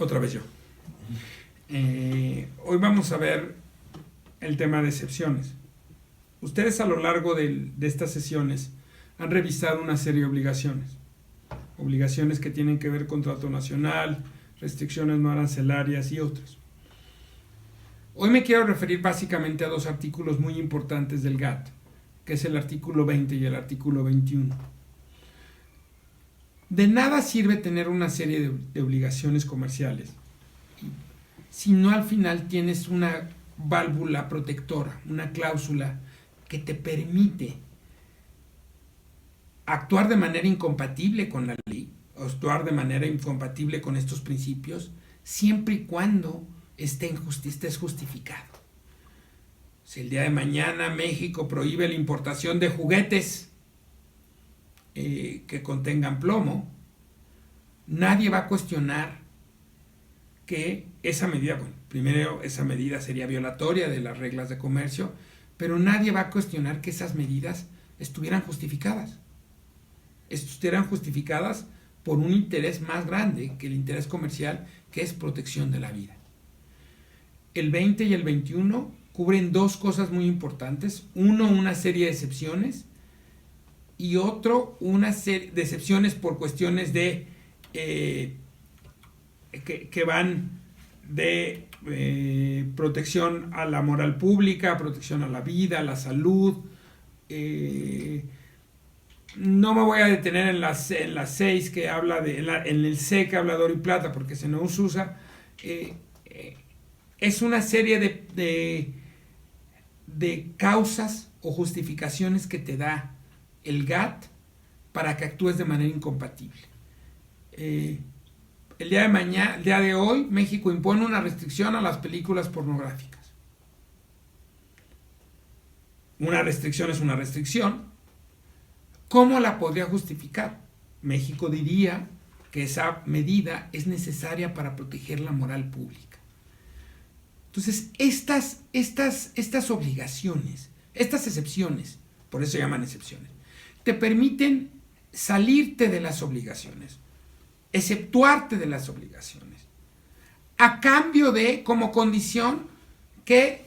Otra vez yo. Hoy vamos a ver el tema de excepciones. Ustedes a lo largo de estas sesiones han revisado una serie de obligaciones. Obligaciones que tienen que ver con contrato nacional, restricciones no arancelarias y otras. Hoy me quiero referir básicamente a dos artículos muy importantes del GATT, que es el artículo 20 y el artículo 21. De nada sirve tener una serie de obligaciones comerciales si no al final tienes una válvula protectora, una cláusula que te permite actuar de manera incompatible con la ley, o actuar de manera incompatible con estos principios, siempre y cuando estés justificado. Si el día de mañana México prohíbe la importación de juguetes que contengan plomo, nadie va a cuestionar que esa medida, bueno, primero esa medida sería violatoria de las reglas de comercio, pero nadie va a cuestionar que esas medidas estuvieran justificadas. Estuvieran justificadas por un interés más grande que el interés comercial, que es protección de la vida. El 20 y el 21 cubren dos cosas muy importantes. Uno, una serie de excepciones, y otro, una serie de excepciones por cuestiones de que van de protección a la moral pública, protección a la vida, a la salud. No me voy a detener en las 6 que habla en el C que habla de oro y plata, porque se nos usa. Es una serie de causas o justificaciones que te da el GATT para que actúes de manera incompatible. El día de hoy, México impone una restricción a las películas pornográficas. Una restricción es una restricción. ¿Cómo la podría justificar? México diría que esa medida es necesaria para proteger la moral pública. Entonces, estas obligaciones, estas excepciones, por eso se llaman excepciones, te permiten salirte de las obligaciones, exceptuarte de las obligaciones, a cambio de, como condición, que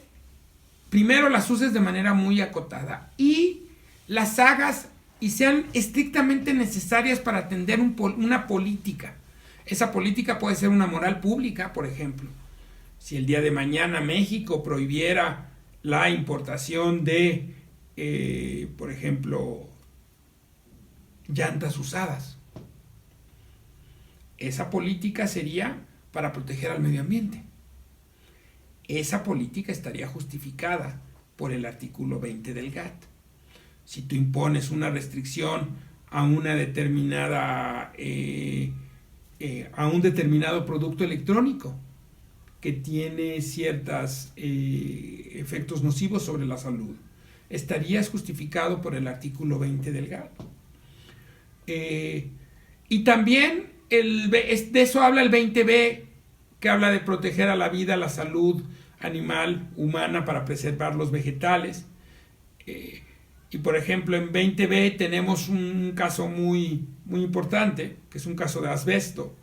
primero las uses de manera muy acotada y las hagas y sean estrictamente necesarias para atender una política. Esa política puede ser una moral pública, por ejemplo. Si el día de mañana México prohibiera la importación de, por ejemplo, llantas usadas, esa política sería para proteger al medio ambiente. Esa política estaría justificada por el artículo 20 del GATT. Si tú impones una restricción a una determinada a un determinado producto electrónico que tiene ciertos efectos nocivos sobre la salud, estarías justificado por el artículo 20 del GATT. Y también de eso habla el 20b, que habla de proteger a la vida, la salud animal, humana, para preservar los vegetales. Y por ejemplo, en 20b tenemos un caso muy, muy importante, que es un caso de asbesto,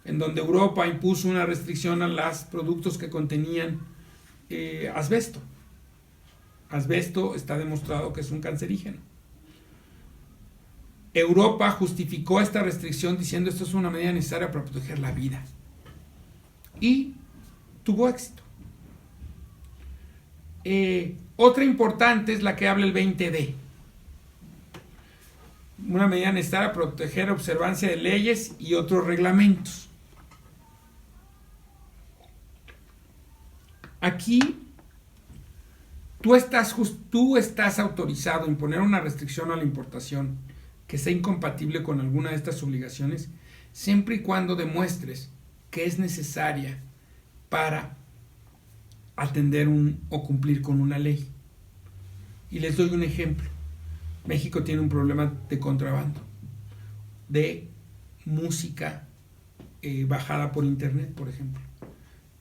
en donde Europa impuso una restricción a los productos que contenían asbesto. Asbesto está demostrado que es un cancerígeno. Europa justificó esta restricción diciendo esto es una medida necesaria para proteger la vida. Y tuvo éxito. Otra importante es la que habla el 20D. Una medida necesaria para proteger observancia de leyes y otros reglamentos. Aquí tú estás autorizado a imponer una restricción a la importación que sea incompatible con alguna de estas obligaciones, siempre y cuando demuestres que es necesaria para atender o cumplir con una ley. Y les doy un ejemplo. México tiene un problema de contrabando de música bajada por internet, por ejemplo.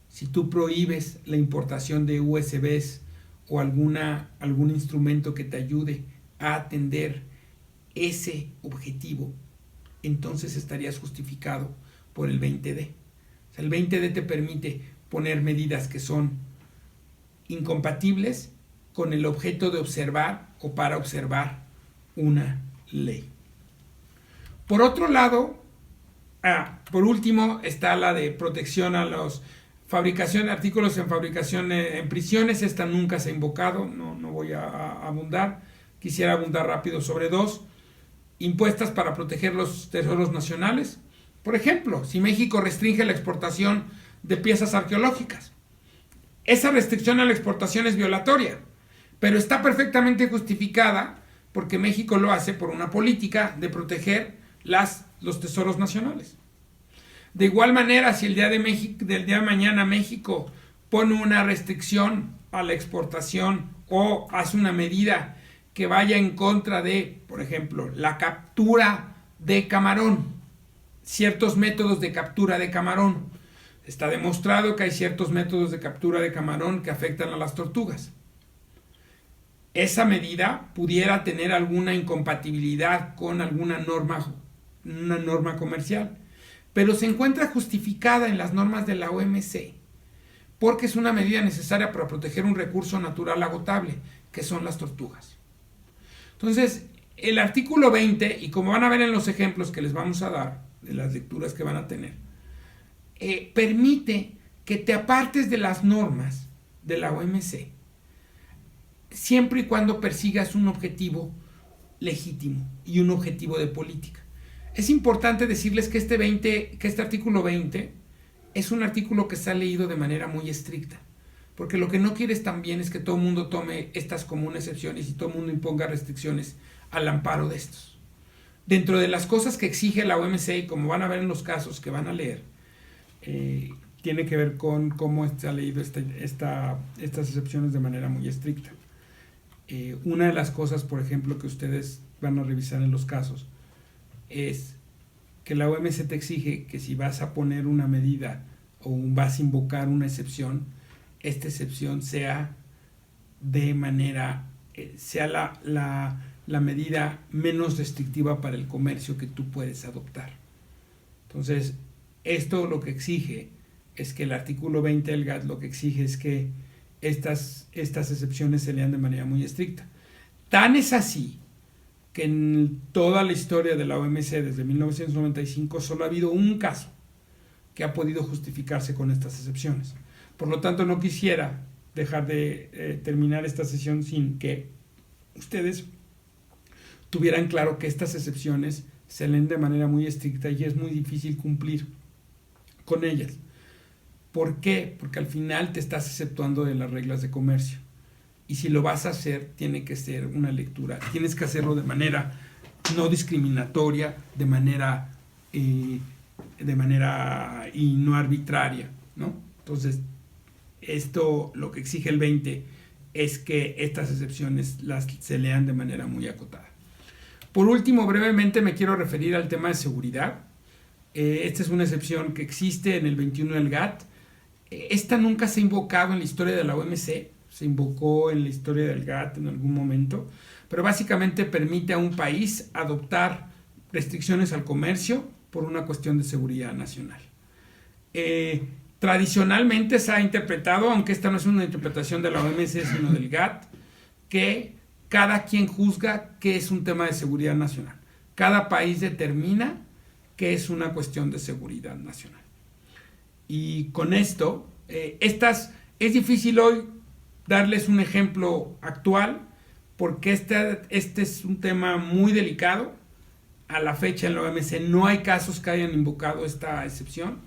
Si tú prohíbes la importación de USBs o algún instrumento que te ayude a atender ese objetivo, entonces estarías justificado por el 20D. O sea, el 20D te permite poner medidas que son incompatibles con el objeto de observar o para observar una ley. Por otro lado, por último, está la de protección a los artículos en fabricación en prisiones. Esta nunca se ha invocado, no voy a abundar. Quisiera abundar rápido sobre dos. Impuestas para proteger los tesoros nacionales. Por ejemplo, si México restringe la exportación de piezas arqueológicas, esa restricción a la exportación es violatoria, pero está perfectamente justificada porque México lo hace por una política de proteger los tesoros nacionales. De igual manera, si del día de mañana México pone una restricción a la exportación o hace una medida que vaya en contra de, por ejemplo, la captura de camarón, ciertos métodos de captura de camarón. Está demostrado que hay ciertos métodos de captura de camarón que afectan a las tortugas. Esa medida pudiera tener alguna incompatibilidad con una norma comercial, pero se encuentra justificada en las normas de la OMC, porque es una medida necesaria para proteger un recurso natural agotable, que son las tortugas. Entonces, el artículo 20, y como van a ver en los ejemplos que les vamos a dar, de las lecturas que van a tener, permite que te apartes de las normas de la OMC, siempre y cuando persigas un objetivo legítimo y un objetivo de política. Es importante decirles que este artículo 20 es un artículo que se ha leído de manera muy estricta, porque lo que no quieres también es que todo el mundo tome estas como una excepción y todo el mundo imponga restricciones al amparo de estos. Dentro de las cosas que exige la OMC, y como van a ver en los casos que van a leer, tiene que ver con cómo se ha leído estas excepciones de manera muy estricta. Una de las cosas, por ejemplo, que ustedes van a revisar en los casos es que la OMC te exige que si vas a poner una medida o vas a invocar una excepción, esta excepción sea la medida menos restrictiva para el comercio que tú puedes adoptar. Entonces, esto lo que exige es que el artículo 20 del GATT lo que exige es que estas excepciones se lean de manera muy estricta. Tan es así que en toda la historia de la OMC desde 1995 solo ha habido un caso que ha podido justificarse con estas excepciones. Por lo tanto, no quisiera dejar de terminar esta sesión sin que ustedes tuvieran claro que estas excepciones se leen de manera muy estricta y es muy difícil cumplir con ellas. ¿Por qué? Porque al final te estás exceptuando de las reglas de comercio. Y si lo vas a hacer, tiene que ser una lectura. Tienes que hacerlo de manera no discriminatoria, de manera y no arbitraria, ¿no? Entonces, esto lo que exige el 20 es que estas excepciones se lean de manera muy acotada. Por último, brevemente me quiero referir al tema de seguridad. Esta es una excepción que existe en el 21 del GATT. Esta nunca se ha invocado en la historia de la OMC, se invocó en la historia del GATT en algún momento, pero básicamente permite a un país adoptar restricciones al comercio por una cuestión de seguridad nacional. Tradicionalmente se ha interpretado, aunque esta no es una interpretación de la OMC, sino del GATT, que cada quien juzga que es un tema de seguridad nacional. Cada país determina que es una cuestión de seguridad nacional. Y con esto, es difícil hoy darles un ejemplo actual, porque este es un tema muy delicado. A la fecha en la OMC no hay casos que hayan invocado esta excepción,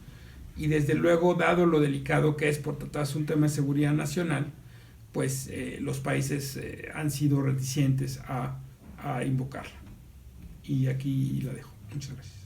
y desde luego, dado lo delicado que es por tratarse un tema de seguridad nacional, pues los países han sido reticentes a invocarla. Y aquí la dejo. Muchas gracias.